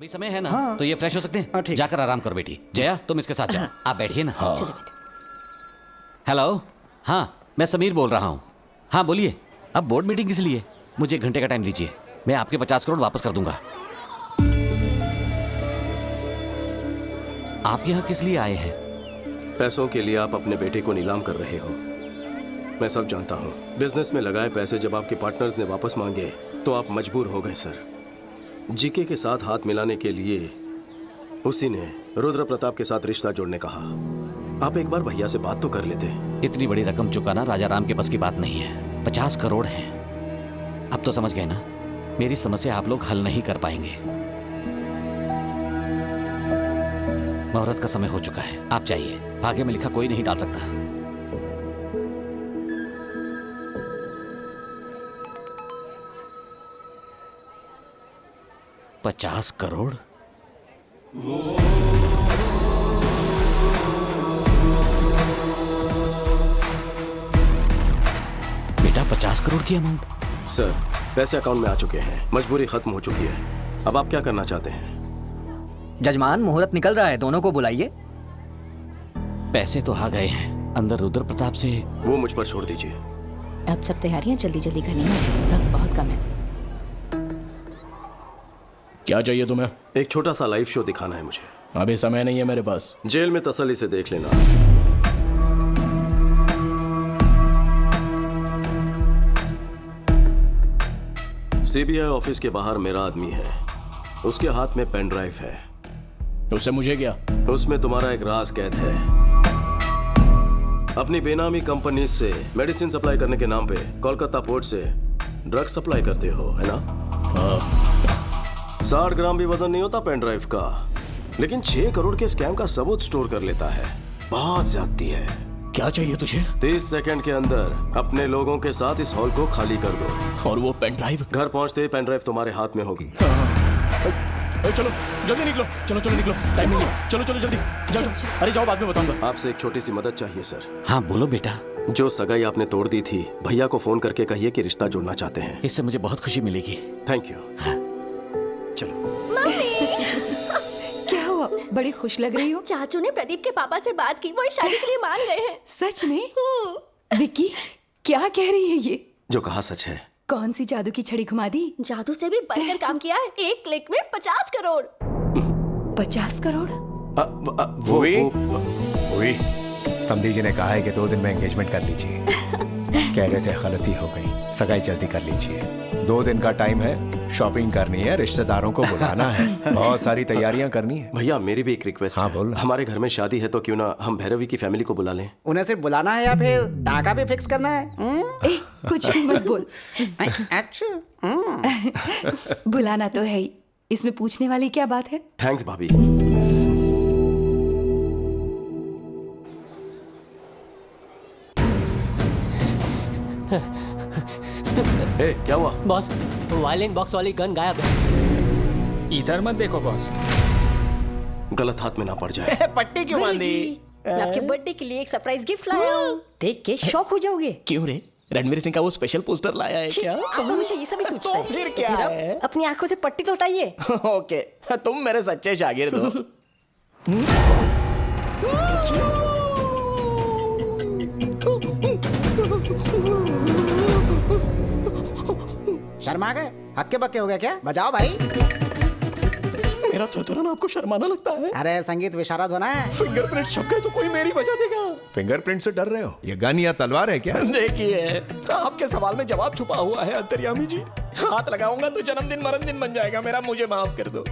अभी समय है ना? हाँ। तो ये फ्रेश हो सकते हैं? हाँ, ठीक। जाकर आराम करो बेटी। जया तुम इसके साथ जाओ। आप बैठिए ना। चलो बेटा। हेलो, हाँ मैं समीर बोल रहा हूँ। हाँ बोलिए। अब बोर्ड मीटिंग किस लिए? मुझे 1 घंटे का टाइम दीजिए, मैं आपके 50 करोड़ वापस कर दूंगा। आप यहाँ किस लिए आए हैं? पैसों के लिए आप अपने बेटे को नीलाम कर रहे हो। मैं सब जानता हूँ। बिजनेस में लगाए पैसे जब आपके पार्टनर्स ने वापस मांगे तो आप मजबूर हो गए सर। जीके के साथ हाथ मिलाने के लिए उसी ने रुद्र प्रताप के साथ रिश्ता जोड़ने कहा। आप एक बार भैया से बात तो कर लेते। इतनी बड़ी रकम चुकाना राजा राम के बस की बात नहीं है। 50 करोड़ हैं। अब तो समझ गए ना, मेरी समस्या आप लोग हल नहीं कर पाएंगे। मुहूर्त का समय हो चुका है, आप जाइए। भाग्य में लिखा कोई नहीं डाल सकता। $50 करोड़? बेटा 50 करोड़ की अमाउंट? सर पैसे अकाउंट में आ चुके हैं, मजबूरी खत्म हो चुकी है। अब आप क्या करना चाहते हैं? जजमान मुहूर्त निकल रहा है, दोनों को बुलाइए। पैसे तो आ गए हैं, अंदर रुद्र प्रताप से। वो मुझ पर छोड़ दीजिए। अब सब तैयारियां जल्दी जल्दी करनी है, वक्त बहुत कम है। क्या चाहिए तुम्हें? एक छोटा सा लाइव शो दिखाना है मुझे। अभी समय नहीं है मेरे पास। जेल में तसल्ली से देख लेना। सीबीआई ऑफिस के बाहर मेरा आदमी है, उसके हाथ में पेन ड्राइव है। उससे मुझे क्या? उसमें तुम्हारा एक राज कैद है। अपनी बेनामी कंपनी से मेडिसिन सप्लाई करने के नाम पे कोलकाता पोर्ट से ड्रग सप्लाई करते हो, है ना? हाँ। 60 ग्राम भी वजन नहीं होता पेन ड्राइव का, लेकिन 6 करोड़ के स्कैम का सबूत स्टोर कर लेता है। बहुत ज्यादती है। क्या चाहिए तुझे? 30 सेकंड के अंदर अपने लोगों के साथ इस हॉल को खाली कर दो। और वो पेन ड्राइव? घर पहुंचते ही पेन ड्राइव तुम्हारे हाथ में होगी। चलो जल्दी निकलो, चलो चलो निकलो, टाइम नहीं है। चलो चलो जल्दी जाओ। अरे जाओ, बाद में बताऊंगा। आपसे एक छोटी सी मदद चाहिए सर। हाँ बोलो बेटा। जो सगाई आपने तोड़ दी थी, भैया को फोन करके कहिए कि रिश्ता जोड़ना चाहते हैं। इससे मुझे बहुत खुशी मिलेगी। Thank you. चलो। क्या हुआ, बड़ी खुश लग रही हो? चाचू ने प्रदीप के पापा से बात की, वो इस शादी के लिए मान गए हैं। सच में? विक्की क्या कह रही है ये? जो कहा सच है। कौन सी जादू की छड़ी घुमा दी? जादू से भी बढ़कर काम किया है। एक क्लिक में 50 करोड़। 50 करोड़? वही समधी जी ने कहा है कि 2 दिन में एंगेजमेंट कर लीजिए। कह रहे थे गलती हो गई, सगाई जल्दी कर लीजिए। 2 दिन का टाइम है, शॉपिंग करनी है, रिश्तेदारों को बुलाना है, बहुत सारी तैयारियां करनी है। भैया मेरी भी एक रिक्वेस्ट हाँ, है। बोल। हमारे घर में शादी है तो क्यों ना हम भैरवी की फैमिली को बुला लें। उन्हें सिर्फ बुलाना है या फिर टाका भी फिक्स करना है? ए, कुछ भी मत बोल। अच्छा। बुलाना तो है ही, इसमें पूछने वाली क्या बात है? थैंक्स भाभी। ए, क्या हुआ? बॉस, वायलिन बॉक्स वाली गन गायब है। इधर मत देखो बॉस, गलत हाथ में ना पड़ जाए। पट्टी क्यों बांधी? मैं आपके बर्थडे के लिए एक सरप्राइज गिफ्ट लाया हूँ। देख के शौक हो जाओगे। क्यों रे? रणवीर सिंह का वो स्पेशल पोस्टर लाया है क्या? आप हमेशा ये सभी सोचते हैं। फिर क्या अब है? अपनी आंखों से पट्टी तो हटाइए। ओके, तुम मेरे सच्चे शागिर्द हो। शर्मा गए? हक्के बक्के हो गए क्या? बजाओ भाई। मेरा थरथराना आपको शर्माना लगता है? अरे संगीत विशारद होना है। फिंगरप्रिंट छप गए तो कोई मेरी बजा देगा। फिंगरप्रिंट से डर रहे हो? ये गन या तलवार है क्या? देखिए, आपके सवाल में जवाब छुपा हुआ है अंतर्यामी जी। हाथ लगाऊंगा तो जन्मदिन मरणदिन बन जाएगा मेरा, मुझे माफ कर दो।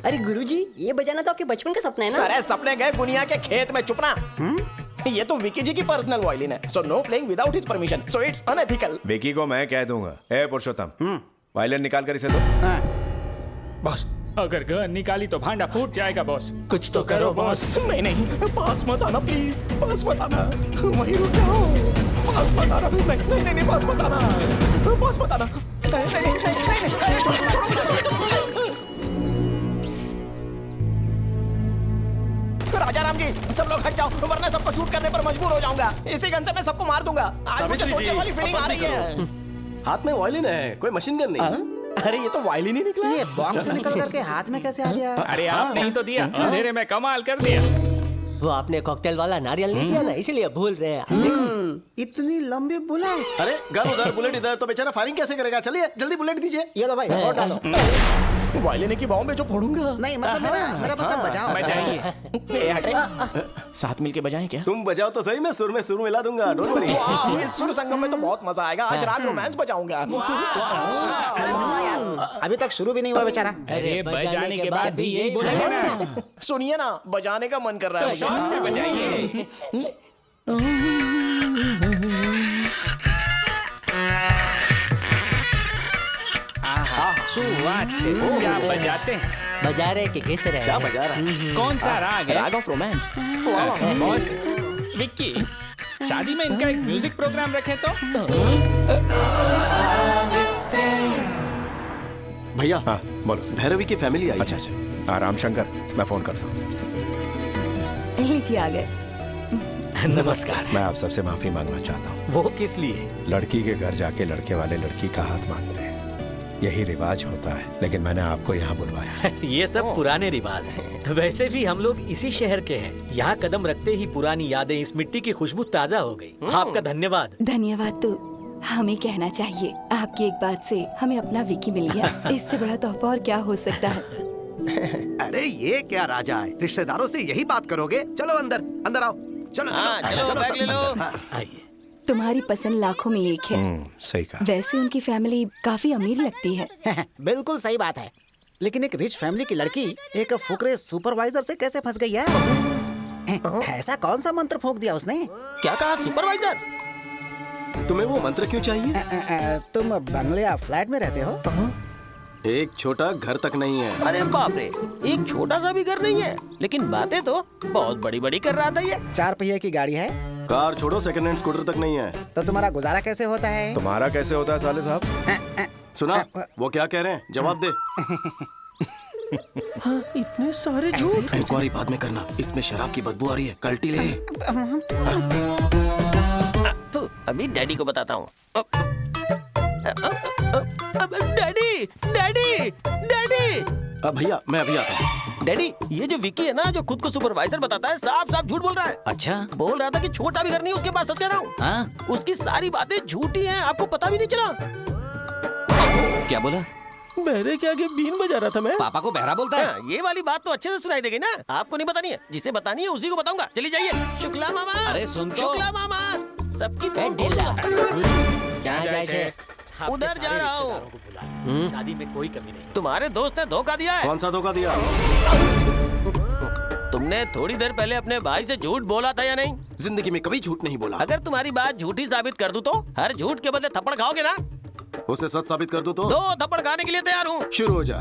अरे गुरुजी, ये बजाना तो आपके बचपन का सपना है ना? अरे सपने गए गुनिया के खेत में, चुपना। ये तो विकी जी की पर्सनल वायलिन है, so know playing without his permission, so it's unethical. Vicky को मैं कह दूंगा। ए पुरुषोत्तम, वायलिन निकाल कर इसे दो। बॉस अगर गन निकाली तो भांडा फूट जाएगा बॉस, कुछ तो करो बॉस। नहीं नहीं, पास मत आना प्लीज, पास मत आना, वहीं रुक जाओ। पास मत आना, नहीं नहीं नहीं, पास मत आना, पास मत आना। नहीं नहीं राजा राम जी, सब लोग हट जाओ वरना सबको शूट करने पर मजबूर हो जाऊंगा। इसी गन से मैं सबको मार दूंगा। आज मुझे सोचने वाली फीलिंग आ रही है। हाथ में वायलिन है, कोई मशीन गन नहीं। अरे ये तो वायलिन ही निकला। ये बॉक्स से निकल करके हाथ में कैसे आ गया? अरे आपने ही तो दिया, अंधेरे में कमाल कर दिया। वो आपने कॉकटेल वाला नारियल नहीं दिया ना, इसीलिए भूल रहे हैं। देखो इतनी लंबी बुलेट। अरे गन उधर बुलेट इधर, तो बेचारा फायरिंग कैसे करेगा? चलिए जल्दी बुलेट दीजिए। ये लो भाई और डालो। वायलिन की बाहों में जो फोड़ूंगा। नहीं मतलब मेरा मतलब बजाओ। बजाइए। साथ मिलके बजाएं क्या? तुम बजाओ तो सही, मैं सुर में सुर मिला दूंगा। Don't worry. वाह, इस सुर संगम में तो बहुत मजा आएगा। आज रात रोमांस बजाऊंगा। अरे चलो यार, अभी तक शुरू भी नहीं हुआ बेचारा। अरे बजाने के बाद भी यही बोलेंगे ना। सुनिए ना, बजाने का मन कर रहा है। शौक से बजाइए। क्या बजाते हैं? बजा रहे कि किस रहे? क्या बजा रहा है? कौन सा राग है? राग ऑफ रोमांस। बॉस विक्की, शादी में इनका एक म्यूजिक प्रोग्राम रखे तो। भैया हाँ बोलो। भैरवी की फैमिली आई। अच्छा अच्छा, राम शंकर, मैं फोन करता हूँ। लीजिए आ गए। नमस्कार। मैं आप सबसे माफी मांगना चाहता हूँ। वो किस लिए? लड़की के घर जाके लड़के वाले लड़की का हाथ मांगते हैं, यही रिवाज होता है, लेकिन मैंने आपको यहाँ बुलवाया। ये सब पुराने रिवाज हैं। वैसे भी हम लोग इसी शहर के हैं। यहाँ कदम रखते ही पुरानी यादें, इस मिट्टी की खुशबू ताजा हो गई। आपका धन्यवाद। धन्यवाद तो हमें कहना चाहिए। आपकी एक बात से हमें अपना विकी मिल गया। इससे बड़ा तोहफा और क्या हो सकता है? अरे ये क्या राजा है, रिश्तेदारों से यही बात करोगे? चलो अंदर अंदर आओ। चलो चलो बैग ले लो। आइए। तुम्हारी पसंद लाखों में एक है। सही कहा। वैसे उनकी फैमिली काफी अमीर लगती है। बिल्कुल सही बात है, लेकिन एक रिच फैमिली की लड़की एक फुकरे सुपरवाइजर से कैसे फंस गई है? ऐसा कौन सा मंत्र फूंक दिया उसने? क्या कहा सुपरवाइजर? तुम्हें वो मंत्र क्यों चाहिए? तुम बंगले या फ्लैट में रहते हो? एक छोटा घर तक नहीं है। अरे बाप रे, एक छोटा सा भी घर नहीं है, लेकिन बातें तो बहुत बड़ी बड़ी कर रहा था ये। 4 पहिए की गाड़ी है? कार छोड़ो, सेकंड हैंड स्कूटर तक नहीं है। तो तुम्हारा गुजारा कैसे होता है? तुम्हारा कैसे होता है साले साहब? सुना वो क्या कह रहे हैं? जवाब दे। इतने सारे झूठ। इंक्वायरी बाद में करना, इसमें शराब की बदबू आ रही है। कल्टी ले। तो अभी डैडी को बताता हूँ। Daddy daddy daddy. भैया मैं अभी आता हूँ। डैडी, ये जो विकी है ना, जो खुद को सुपरवाइजर बताता है, साफ साफ झूठ बोल रहा है। अच्छा, बोल रहा था कि छोटा भी घर नहीं उसके पास। सच कह रहा हूँ। हाँ? उसकी सारी बातें झूठी हैं, आपको पता भी नहीं चला। क्या बोला? मेरे क्या आगे बीन बजा रहा था मैं। पापा को बहरा बोलता है? हाँ, ये वाली बात तो अच्छे से सुनाई देगी ना। आपको नहीं बतानी है, जिसे बतानी है उसी को बताऊंगा। चली जाइए। शुक्ला मामा। अरे सुन तो। शुक्ला मामा, सबकी क्या जाए थे? उधर जा रहा हूँ। शादी में कोई कमी नहीं। तुम्हारे दोस्त ने धोखा दिया है। कौन सा धोखा दिया? तुमने थोड़ी देर पहले अपने भाई से झूठ बोला था या नहीं? जिंदगी में कभी झूठ नहीं बोला। अगर तुम्हारी बात झूठी साबित कर दूं तो हर झूठ के बदले थप्पड़ खाओगे ना? उसे सच साबित कर दूं तो? 2 थप्पड़ खाने के लिए तैयार हूँ। शुरू हो जा।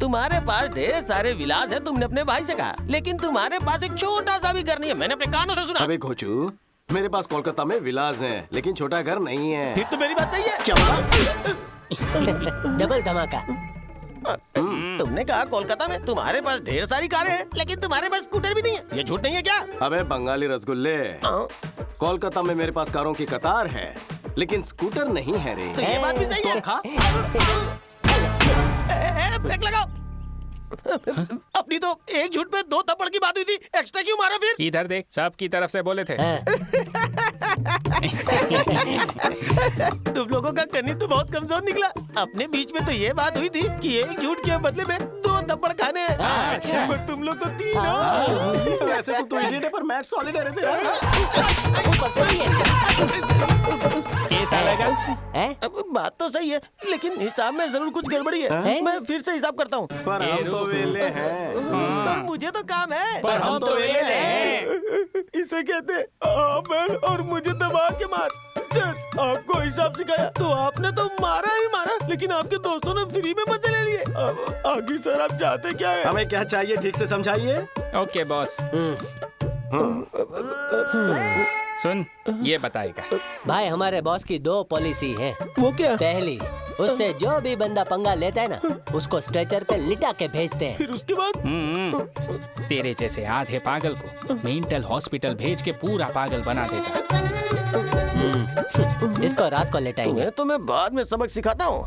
तुम्हारे पास ढेर सारे विलास है, तुमने अपने भाई से कहा, लेकिन तुम्हारे पास एक छोटा सा भी घर नहीं है। मैंने अपने कानों से सुना। अबे घोचू, मेरे पास कोलकाता में विलास हैं, लेकिन छोटा घर नहीं है। फिर तो मेरी बात सही है। क्या बोला? डबल धमाका। तुमने कहा कोलकाता में तुम्हारे पास ढेर सारी कारें हैं, लेकिन तुम्हारे पास स्कूटर भी नहीं है। ये झूठ नहीं है क्या? अबे बंगाली रसगुल्ले, कोलकाता में मेरे पास कारों की कतार है, लेकिन स्कूटर नहीं है रे। तो ये बात भी सही है। ब्रेक लगाओ। अपनी तो एक झूठ पे 2 थप्पड़ की बात हुई थी, एक्स्ट्रा क्यों मारा फिर? इधर देख, सब की तरफ से बोले थे। तुम लोगों का गणित तो बहुत कमजोर निकला। अपने बीच में तो ये बात हुई थी कि एक झूठ के बदले में 2 थप्पड़ खाने हैं। अच्छा। बट तुम लोग तो 3 हो। वैसे तो इडियट है, पर मैथ सॉलिड है रे तेरा। कैसा लगा? अब बात तो सही है, लेकिन हिसाब में जरूर कुछ गड़बड़ी है। मैं फिर से हिसाब करता हूँ। पर हम तो वेले हैं। पर मुझे तो काम है। पर हम तो वेले हैं। इसे कहते हैं आमर, और मुझे दबा के मार। सर, आपको हिसाब सिखाया तो आपने तो मारा ही मारा, लेकिन आपके दोस्तों ने फ्री में मजे ले लिए। अब आगे सर आप चाहते क्या है? हमें क्या चाहिए ठीक से समझाइए। Okay boss. सुन, ये बताएगा। भाई हमारे बॉस की 2 पॉलिसी है। वो क्या? पहली, उससे जो भी बंदा पंगा लेता है ना, उसको स्ट्रेचर पे लिटा के भेजते हैं। फिर उसके बाद? तेरे जैसे आधे पागल को मेंटल हॉस्पिटल भेज के पूरा पागल बना देता। इसको रात को लेटाएंगे। तुम्हें तो मैं बाद में सबक सिखाता हूँ।